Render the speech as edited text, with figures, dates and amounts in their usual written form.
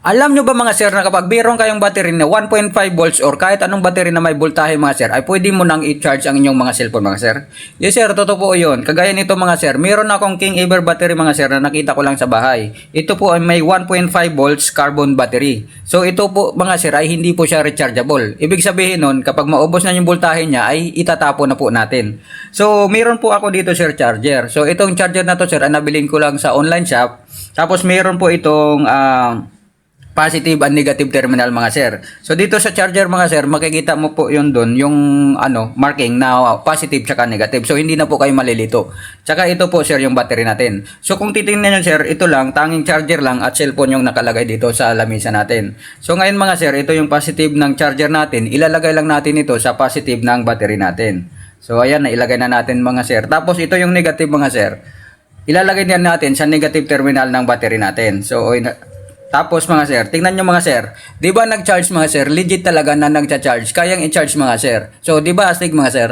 Alam nyo ba mga sir na kapag mayroon kayong battery na 1.5 volts or kahit anong battery na may voltahe mga sir, ay pwede mo nang i-charge ang inyong mga cellphone mga sir? Yes sir, totoo po yun. Kagaya nito mga sir, mayroon akong King Ever battery mga sir na nakita ko lang sa bahay. Ito po ay may 1.5 volts carbon battery. So ito po mga sir ay hindi po siya rechargeable. Ibig sabihin nun, kapag maubos na yung voltahe niya ay itatapo na po natin. So mayroon po ako dito sir charger. So itong charger na to sir ay nabilin ko lang sa online shop. Tapos mayroon po itong positive and negative terminal mga sir. So dito sa charger mga sir, makikita mo po yun doon, yung marking na positive tsaka negative. So hindi na po kayo malilito. Tsaka ito po sir yung battery natin. So kung titingnan nyo sir, ito lang, tanging charger lang at cellphone yung nakalagay dito sa lamisa natin. So ngayon mga sir, ito yung positive ng charger natin. Ilalagay lang natin ito sa positive ng battery natin. So ayan, nailagay na natin mga sir. Tapos ito yung negative mga sir. Ilalagay din natin sa negative terminal ng battery natin. So tapos mga sir, tingnan nyo mga sir, di ba nag-charge mga sir, legit talaga na nag-charge, kayang i-charge mga sir. So di ba astig mga sir?